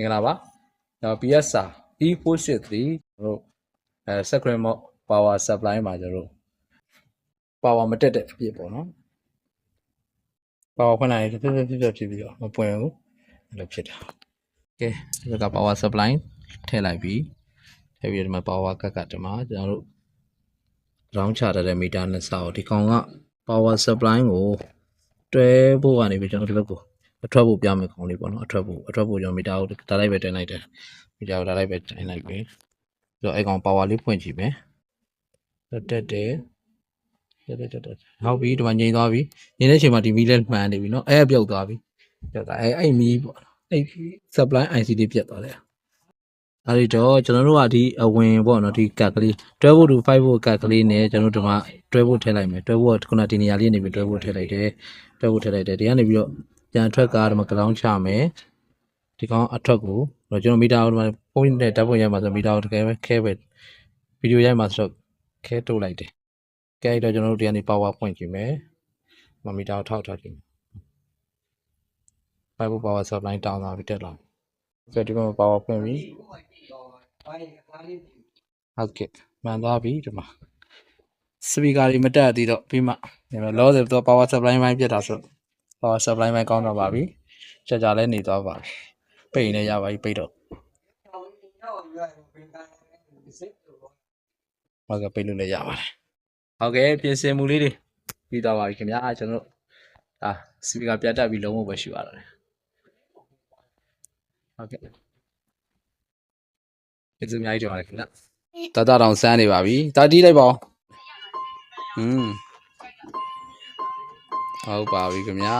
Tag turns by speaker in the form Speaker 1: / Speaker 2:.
Speaker 1: င်္ဂလာပါPSR E483 ကျွန်တော်Sacred Power Supply မှာကျွန်တော် power မတက်တဲ့အပြည့်ပေါ့နော် power ဖွင့်လိုက်ရင်ဖြစ်ပြီးတော့မပွင့်ဘူးအဲ့လိုဖြစ်တာကဲဒီက power supply ထည့်လိုက်ပြီးထည့်ပြီးဒီမှာ power ကတ်ဒီမှာကျွန်တော်တို့ round ချတဲ့မီတာနဲ့စောဒီကောင်က power supply ကိုတွဲဖို့ကနေပြီးကျွန်တော်ဒီဘက်ကိုအထွက်ဖို့ပြမယ်ခေါင်းလေးပေါ့နော်အထွက်ဖို့ကျွန်တော်မီတာကိုဒါလိုက်ပဲတင်လိုက်တယ်မီတာကိုဒါလိုက်ပဲတင်လိုက်ပြီဆိုတော့အဲ့ကောင် power လေးဖွင့်ကြည့်မယ်တက်တယ်ဟုတ်ပြီဒီမှာငြိမ်သွားပြီငြိမ်တဲ့အချိန်မှာဒီမီလေးမှန်နေပြီเนาะအဲ့ပြုတ်သွားပြီပြုတ်သွားအဲ့မီပေါ့အဲ့ supply IC လေးပြတ်သွားတယ်အဲ့ဒီတော့ကျွန်တော်တို့ကဒီအဝင်ပေါ့နော်ဒီကတ်ကလေး12 volt to 5 volt ကတ်ကလေးနဲ့ကျွန်တော်တို့ဒီမှာ12 volt ထည့်လိုက်မယ်12 volt ခုနဒီနေရာလေးနေပြီး12 volt ထည့်လိုက်တယ်12 volt ထည့်လိုက်တယ်ဒီကနေပြီးတော့ပြန်ထွက်ကားဒီမှာကလောင်းချမယ်ဒီကောင်အထွက်ကိုကျွန်တော်မီတာကိုဒီမှာဖုန်းနဲ့ဓာတ်ပုံရိုက်မှာဆိုမီတာကိုတကယ်ပဲခဲပဲဗီဒီယိုရိုက်မှာဆိုတော့ခဲတိုးလိုက်တယ်ကဲတော့ကျွန်တော်တို့ဒီကနေ power ဖွင့်ကြည့်မယ်မီတာကိုထောက်ထားကြည့်မယ်5 volt power supply တောင်းတာပြီးတက်လာကဲဒီမှာ power ဖွင့်ပြီဟုတ်ကဲ့မှန်သွားပြီဒီမှာ speaker တွေမတက်သေးတော့ပြီးမှဒီမှာ loss တော့ power supply ဘိုင်းပြတ်တာဆို power supply ဘိုင်းကောင်းတော့ပါပြီကြာလဲနေသွားပါပြီပိတ်နေရပါပြီပိတ်တော့ဟုတ်ကဲ့ပိတ်လို့လည်းရပါတယ်ဟုတ်ကဲ့ပြင်ဆင်မှုလေးတွေပြီးသွားပါပြီခင်ဗျာကျွန်တော်speaker ပြတ်တက်ပြီးလုံးဝပဲရှိပါတော့တယ်ဟုတ်ကဲ့ကျေးဇူးအများကြီးတင်ပါတယ်ခင်ဗျာတတောင်စမ်းနေပါပြီတာတီးလိုက်ပါဦးဟုတ်ပါပြီခင်ဗျာ